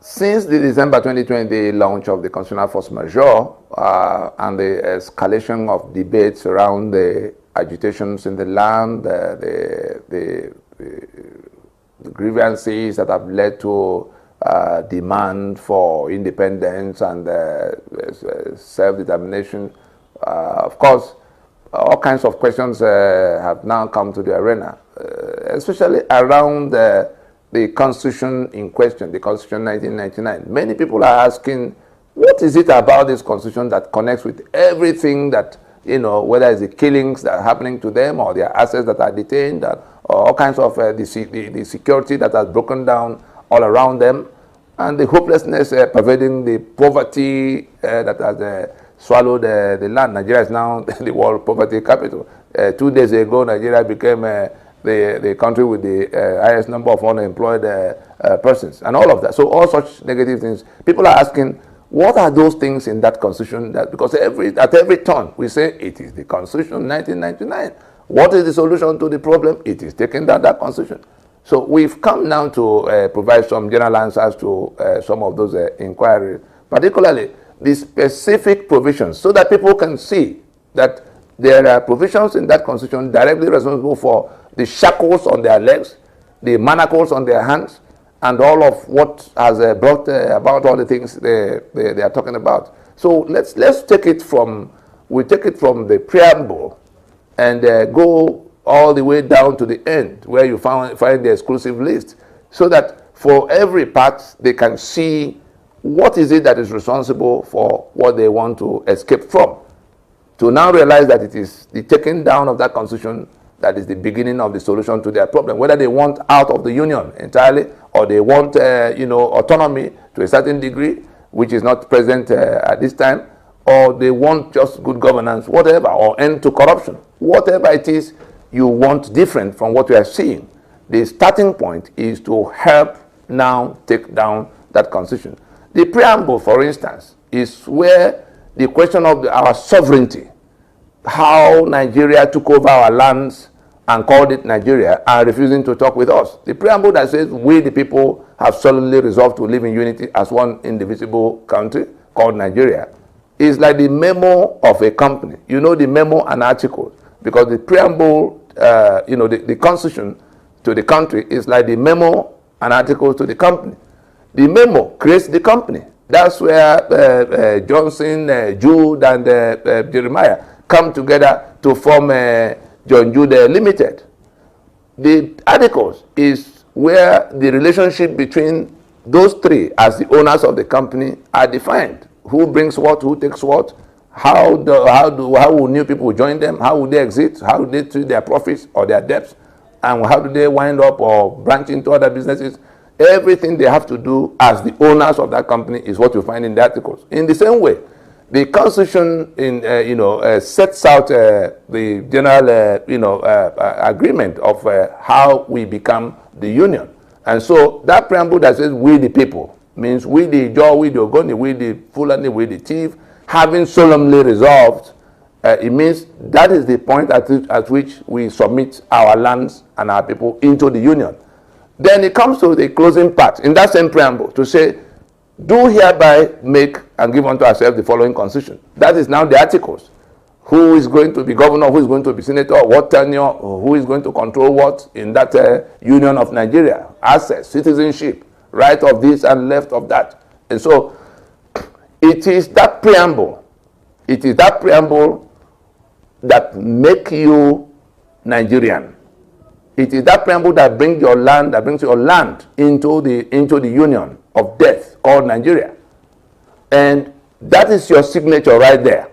Since the December 2020 launch of the constitutional force majeure and the escalation of debates around the agitations in the land, the grievances that have led to demand for independence and self-determination, of course, all kinds of questions have now come to the arena, especially around the Constitution in question, the Constitution 1999. Many people are asking, what is it about this Constitution that connects with everything that, you know, whether it's the killings that are happening to them or their assets that are detained, or all kinds of the security that has broken down all around them, and the hopelessness pervading the poverty that has swallowed the land. Nigeria is now the world poverty capital. 2 days ago, Nigeria became the country with the highest number of unemployed persons, and all of that. So all such negative things. People are asking, what are those things in that Constitution? Because at every turn, we say it is the Constitution 1999. What is the solution to the problem? It is taking down that Constitution. So we've come now to provide some general answers to some of those inquiries, particularly the specific provisions, so that people can see that there are provisions in that Constitution directly responsible for the shackles on their legs, the manacles on their hands, and all of what has brought about all the things they are talking about. So let's take it from the preamble and go all the way down to the end, where you find the exclusive list, so that for every part they can see what is it that is responsible for what they want to escape from, to now realize that it is the taking down of that Constitution that is the beginning of the solution to their problem, whether they want out of the Union entirely or they want autonomy to a certain degree, which is not present at this time, or they want just good governance, whatever, or end to corruption. Whatever it is you want different from what you are seeing, the starting point is to help now take down that Constitution. The preamble, for instance, is where the question of our sovereignty, how Nigeria took over our lands and called it Nigeria and refusing to talk with us. The preamble that says we the people have solemnly resolved to live in unity as one indivisible country called Nigeria is like the memo of a company. You know, the memo and articles, because the preamble, the constitution to the country is like the memo and articles to the company. The memo creates the company. That's where Johnson, Jude, and Jeremiah come together to form John Jude Limited. The articles is where the relationship between those three as the owners of the company are defined. Who brings what, who takes what, how will new people join them, how will they exit, how will they treat their profits or their debts, and how do they wind up or branch into other businesses. Everything they have to do as the owners of that company is what you find in the articles. In the same way, the Constitution sets out the general agreement of how we become the Union. And so that preamble that says we the people means we the Ijaw, we the Ogoni, we the Fulani, we the Tiv, having solemnly resolved, it means that is the point at which we submit our lands and our people into the Union. Then it comes to the closing part in that same preamble to say, do hereby make and give unto ourselves the following Constitution. That is now the articles. Who is going to be governor, who is going to be senator, what tenure, who is going to control what in that Union of Nigeria, assets, citizenship, right of this and left of that. And so it is that preamble, that make you Nigerian. It is that preamble that brings your land, into the union of death called Nigeria. And that is your signature right there,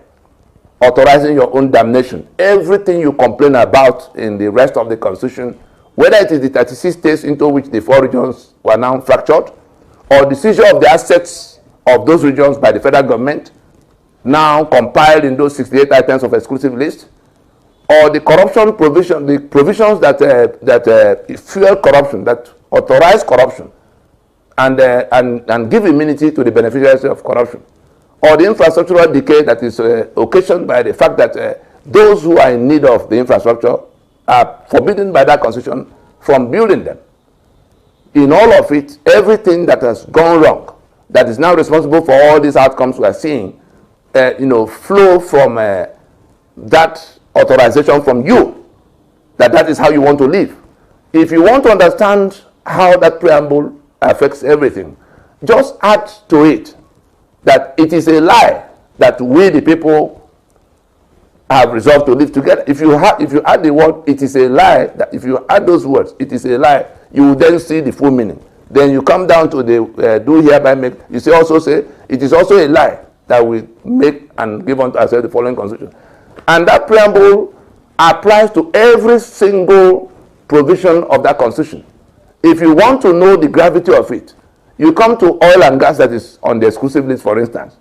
authorizing your own damnation. Everything you complain about in the rest of the Constitution, whether it is the 36 states into which the 4 regions were now fractured, or the seizure of the assets of those regions by the federal government, now compiled in those 68 items of exclusive list, or the corruption provision, the provisions that fuel corruption, that authorize corruption, and give immunity to the beneficiaries of corruption, or the infrastructural decay that is occasioned by the fact that those who are in need of the infrastructure are forbidden by that Constitution from building them. In all of it, everything that has gone wrong that is now responsible for all these outcomes we are seeing, flow from that authorization from you, that is how you want to live. If you want to understand how that preamble affects everything, just add to it that it is a lie that we the people have resolved to live together. If you add the word "it is a lie," that if you add those words, "it is a lie," you will then see the full meaning. Then you come down to the do hereby make. You say it is also a lie that we make and give unto ourselves the following constitution. And that preamble applies to every single provision of that constitution. If you want to know the gravity of it, you come to oil and gas that is on the exclusive list, for instance.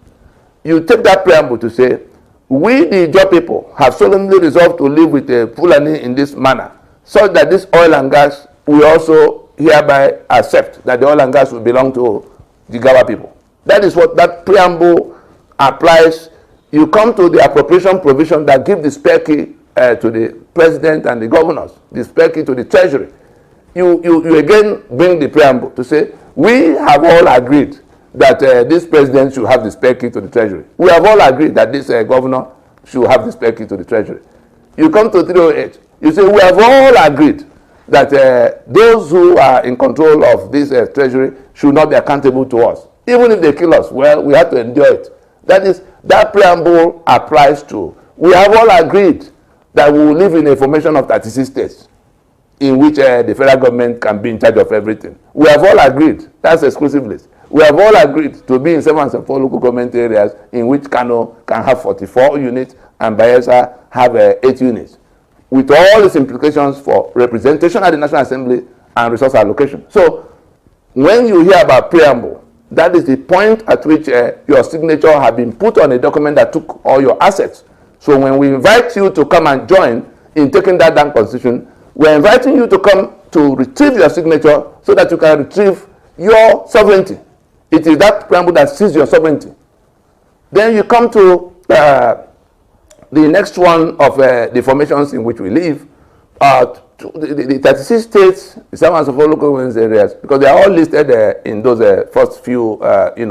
You take that preamble to say, we the Ijaw people have solemnly resolved to live with the Fulani in this manner, such that this oil and gas we also hereby accept that the oil and gas will belong to the Gawa people. That is what that preamble applies. You come to the appropriation provision that give the spare key to the president and the governors, the spare key to the treasury. You again bring the preamble to say, we have all agreed that this president should have the spare key to the treasury. We have all agreed that this governor should have the spare key to the treasury. You come to 308, you say, we have all agreed that those who are in control of this treasury should not be accountable to us. Even if they kill us, well, we have to endure it. That preamble applies to, we have all agreed that we will live in a formation of 36 states in which the federal government can be in charge of everything. We have all agreed, that's exclusive list. We have all agreed to be in 7 and 4 local government areas in which Kano can have 44 units and Bayelsa have 8 units, with all its implications for representation at the National Assembly and resource allocation. So when you hear about preamble, that is the point at which your signature has been put on a document that took all your assets. So when we invite you to come and join in taking that damn constitution, we're inviting you to come to retrieve your signature so that you can retrieve your sovereignty. It is that preamble that sees your sovereignty. Then you come to the next one of the formations in which we live, the 36 states, the 7 and 4 local government areas, because they are all listed in those first few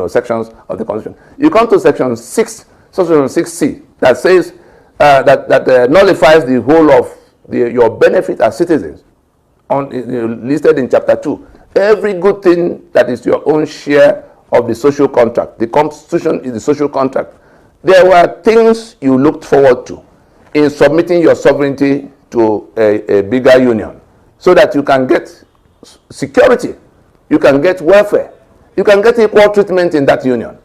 sections of the Constitution. You come to section 6, section 6C, that says that nullifies the whole of your benefit as citizens, listed in chapter 2. Every good thing that is your own share of the social contract. The Constitution is the social contract. There were things you looked forward to in submitting your sovereignty to a bigger union, so that you can get security, you can get welfare, you can get equal treatment in that union.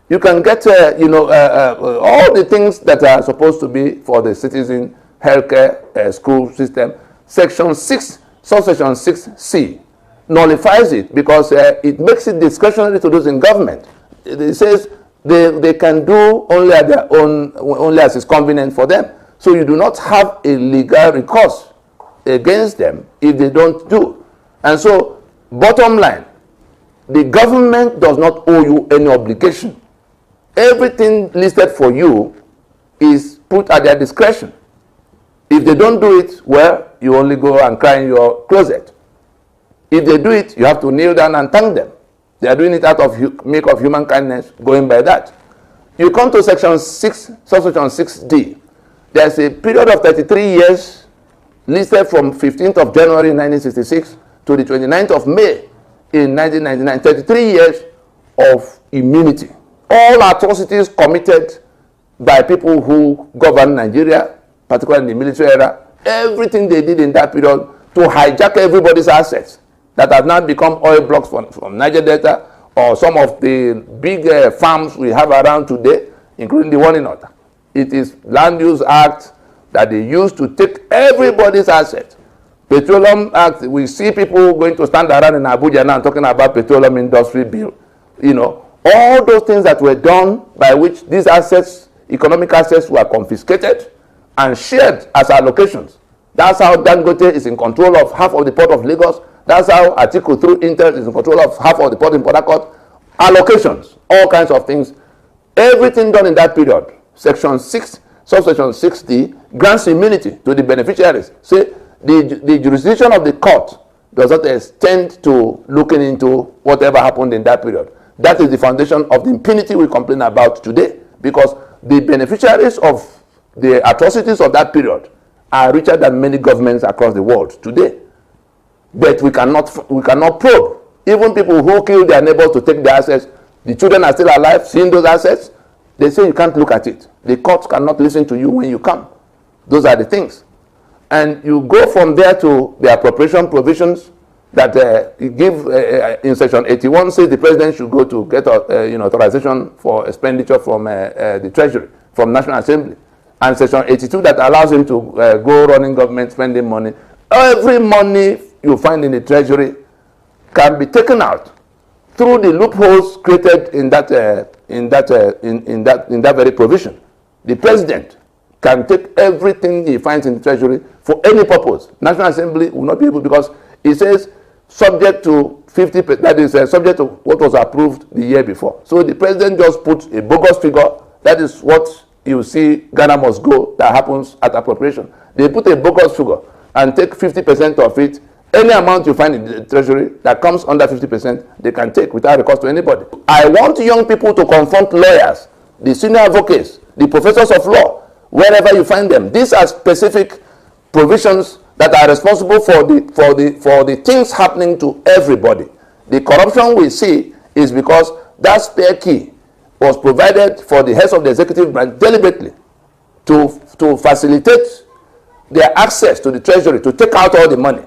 You can get, all the things that are supposed to be for the citizen, healthcare, school system. Section 6, subsection 6C, nullifies it because it makes it discretionary to those in government. It says they can do only at their own, only as is convenient for them. So you do not have a legal recourse against them if they don't do. And so, bottom line, the government does not owe you any obligation. Everything listed for you is put at their discretion. If they don't do it, well, you only go and cry in your closet. If they do it, you have to kneel down and thank them. They are doing it out of make of human kindness, going by that. You come to section 6, subsection 6D. There's a period of 33 years listed from 15th of January 1966 to the 29th of May in 1999. 33 years of immunity. All atrocities committed by people who govern Nigeria, particularly in the military era, everything they did in that period to hijack everybody's assets that have now become oil blocks from Niger Delta or some of the big farms we have around today, including the one in Ota. It is Land Use Act that they use to take everybody's assets. Petroleum Act, we see people going to stand around in Abuja now talking about petroleum industry bill. You know, all those things that were done by which these assets, economic assets, were confiscated and shared as allocations. That's how Dangote is in control of half of the port of Lagos. That's how Atiku through Intel is in control of half of the port in Port Harcourt. Allocations, all kinds of things. Everything done in that period. Section 6, subsection 6D, grants immunity to the beneficiaries. See, the jurisdiction of the court does not extend to looking into whatever happened in that period. That is the foundation of the impunity we complain about today, because the beneficiaries of the atrocities of that period are richer than many governments across the world today. But we cannot probe. Even people who kill their neighbors to take their assets, the children are still alive, seeing those assets. They say you can't look at it. The courts cannot listen to you when you come. Those are the things. And you go from there to the appropriation provisions that give in section 81 says the president should go to get authorization for expenditure from the treasury, from National Assembly. And section 82 that allows him to go running government, spending money. Every money you find in the treasury can be taken out through the loopholes created in that very provision. The president can take everything he finds in the treasury for any purpose. National Assembly will not be able, because it says subject to 50%, that is subject to what was approved the year before. So the president just put a bogus figure. That is what you see Ghana must go that happens at appropriation. They put a bogus figure and take 50% of it. Any amount you find in the treasury that comes under 50%, they can take without recourse to anybody. I want young people to confront lawyers, the senior advocates, the professors of law, wherever you find them. These are specific provisions that are responsible for the things happening to everybody. The corruption we see is because that spare key was provided for the heads of the executive branch deliberately to facilitate their access to the treasury, to take out all the money.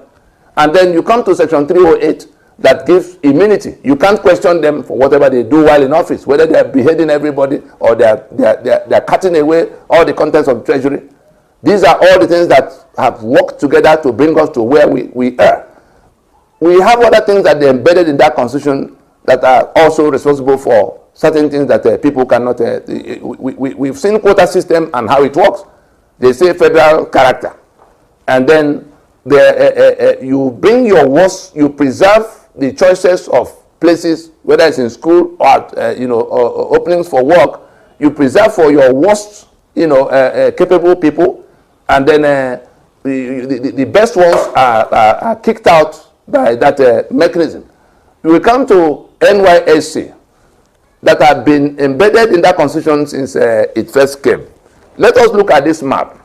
And then you come to section 308 that gives immunity. You can't question them for whatever they do while in office, whether they are beheading everybody or they are cutting away all the contents of the treasury. These are all the things that have worked together to bring us to where we are. We have other things that are embedded in that constitution that are also responsible for certain things that people cannot. We've seen quota system and how it works. They say federal character, and then you bring your worst. You preserve the choices of places, whether it's in school or at, openings for work. You preserve for your worst, capable people, and then the best ones are kicked out by that mechanism. We come to NYSC that have been embedded in that constitution since it first came. Let us look at this map.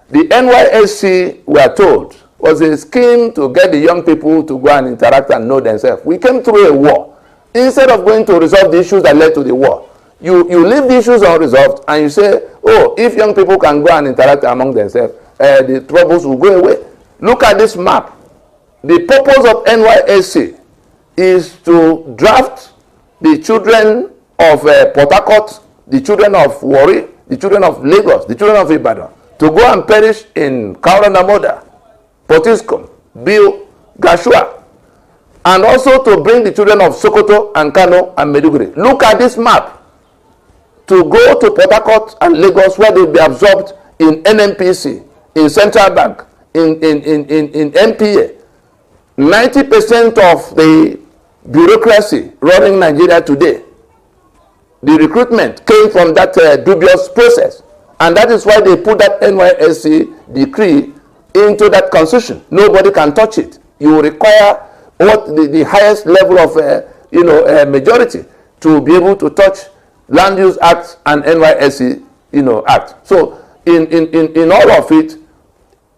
The NYSC, we are told, was a scheme to get the young people to go and interact and know themselves. We came through a war. Instead of going to resolve the issues that led to the war, you leave the issues unresolved and you say, oh, if young people can go and interact among themselves, the troubles will go away. Look at this map. The purpose of NYSC is to draft the children of Port Harcourt, the children of Warri, the children of Lagos, the children of Ibadan, to go and perish in Kauranamoda, Potiskum, Biu, Gashua, and also to bring the children of Sokoto and Kano and Meduguri. Look at this map. To go to Port Harcourt and Lagos, where they will be absorbed in NNPC, in Central Bank, in MPA. 90% of the bureaucracy running Nigeria today, the recruitment came from that dubious process. And that is why they put that NYSC decree into that constitution. Nobody can touch it. You require what the highest level of majority to be able to touch Land Use Act and NYSC Act. So in all of it,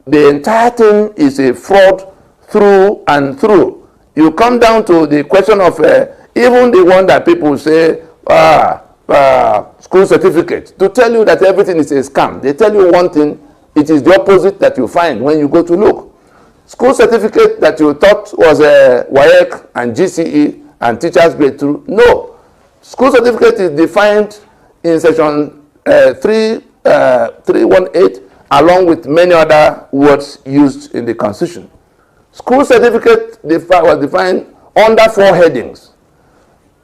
the entire thing is a fraud through and through. You come down to the question of even the one that people say school certificate, to tell you that everything is a scam. They tell you one thing, it is the opposite that you find when you go to look. School certificate that you thought was WAEC and GCE and teachers grade 2, no. School certificate is defined in section 318 along with many other words used in the constitution. School certificate was defined under 4 headings.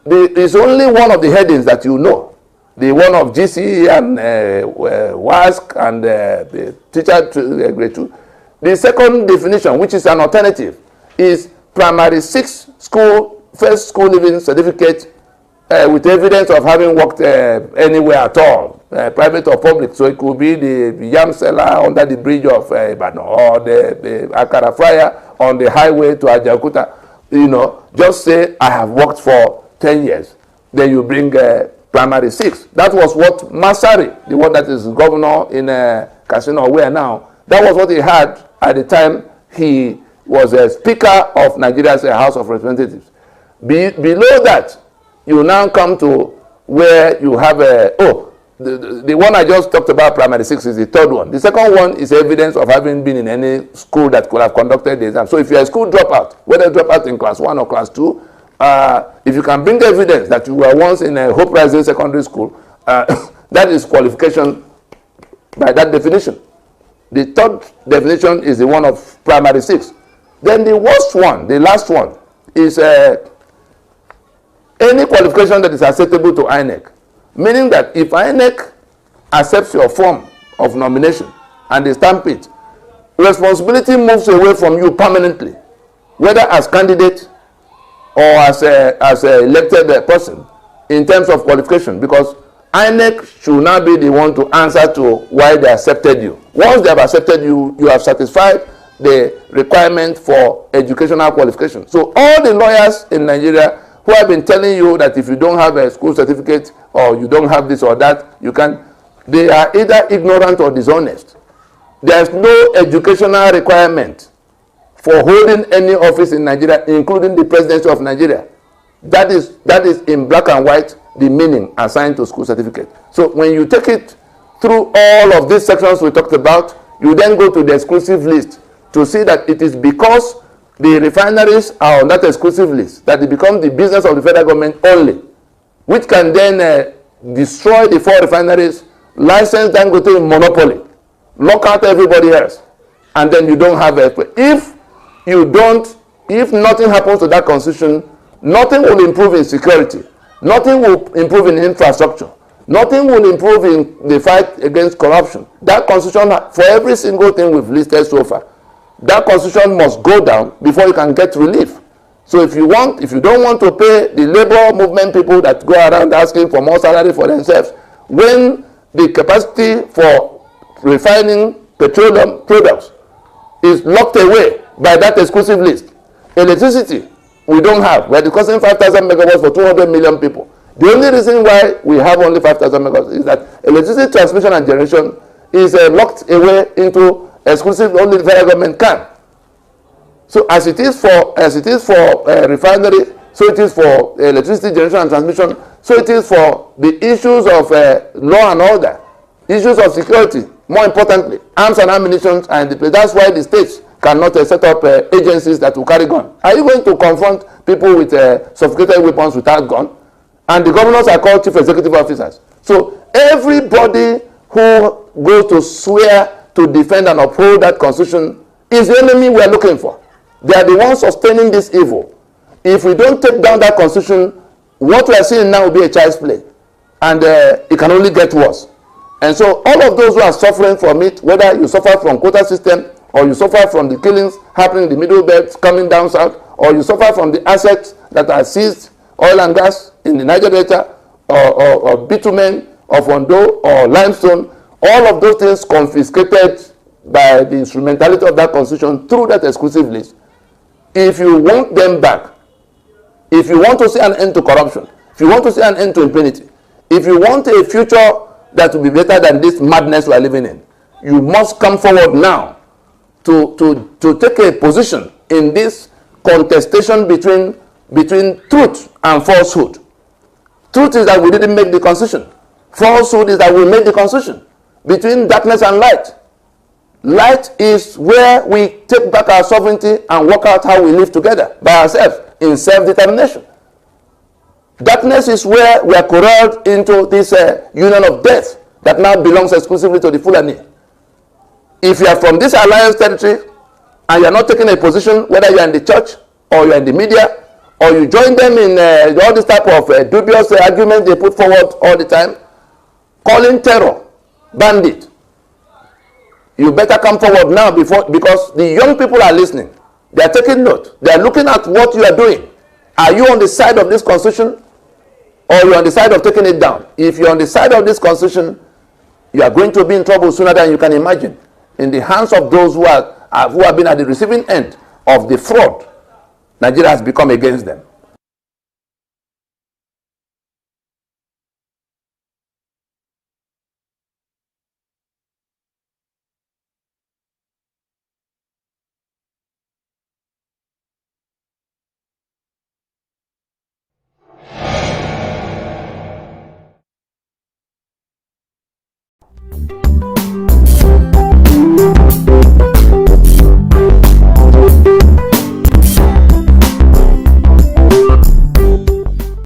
There is only one of the headings that you know, the one of GCE and WASC and the teacher grade 2. The second definition, which is an alternative, is primary 6 school, first school living certificate with evidence of having worked anywhere at all, private or public. So it could be the yam seller under the bridge of Ibadan, or the Akara fryer on the highway to Ajaokuta. Just say, I have worked for 10 years. then you bring primary 6. That was what Masari, the one that is governor in Casino, where now, that was what he had at the time he was a Speaker of Nigeria's House of Representatives. Below that, you now come to where you have the one I just talked about, primary 6, is the third one. The second one is evidence of having been in any school that could have conducted the exam. So if you're a school dropout, whether dropout in class 1 or class 2, if you can bring evidence that you were once in a Hope Rising secondary school, that is qualification by that definition. The third definition is the one of primary 6. Then the worst one, the last one, is any qualification that is acceptable to INEC. Meaning that if INEC accepts your form of nomination and they stamp it, responsibility moves away from you permanently, whether as candidate or as a elected person, in terms of qualification, because INEC should now be the one to answer to why they accepted you. Once they have accepted you, you have satisfied the requirement for educational qualification. So all the lawyers in Nigeria who have been telling you that if you don't have a school certificate or you don't have this or that, you can, they are either ignorant or dishonest. There is no educational requirement for holding any office in Nigeria, including the presidency of Nigeria. That is in black and white the meaning assigned to school certificate. So when you take it through all of these sections we talked about, you then go to the exclusive list to see that it is because the refineries are on that exclusive list that it becomes the business of the federal government only, which can then destroy the 4 refineries, license Dangote in monopoly, lock out everybody else, and then you don't have a... If nothing happens to that constitution, nothing will improve in security, nothing will improve in infrastructure, nothing will improve in the fight against corruption. That constitution, for every single thing we've listed so far, that constitution must go down before you can get relief. So if you don't want to pay the labor movement people that go around asking for more salary for themselves, when the capacity for refining petroleum products is locked away by that exclusive list, electricity we don't have. We're discussing 5,000 megawatts for 200 million people. The only reason why we have only 5,000 megawatts is that electricity transmission and generation is locked away into exclusive, only the federal government can. So as it is for refinery, so it is for electricity generation and transmission, so it is for the issues of law and order, issues of security, more importantly, arms and ammunition, and that's why the states cannot set up agencies that will carry gun. Are you going to confront people with sophisticated weapons without gun? And the governors are called chief executive officers. So everybody who goes to swear to defend and uphold that constitution is the enemy we are looking for. They are the ones sustaining this evil. If we don't take down that constitution, what we are seeing now will be a child's play. And it can only get worse. And so all of those who are suffering from it, whether you suffer from quota system, or you suffer from the killings happening in the middle belt coming down south, or you suffer from the assets that are seized, oil and gas in the Niger Delta, or bitumen, of Ondo, or limestone, all of those things confiscated by the instrumentality of that constitution through that exclusive list. If you want them back, if you want to see an end to corruption, if you want to see an end to impunity, if you want a future that will be better than this madness we are living in, you must come forward now to take a position in this contestation between truth and falsehood. Truth is that we didn't make the constitution. Falsehood is that we made the constitution. Between darkness and light. Light is where we take back our sovereignty and work out how we live together by ourselves in self-determination. Darkness is where we are corralled into this union of death that now belongs exclusively to the Fulani. If you are from this alliance territory and you are not taking a position, whether you are in the church or you are in the media, or you join them in all this type of dubious arguments they put forward all the time, calling terror bandit, you better come forward now because the young people are listening. They are taking note. They are looking at what you are doing. Are you on the side of this constitution or you are on the side of taking it down? If you are on the side of this constitution, you are going to be in trouble sooner than you can imagine, in the hands of those who have been at the receiving end of the fraud Nigeria has become against them.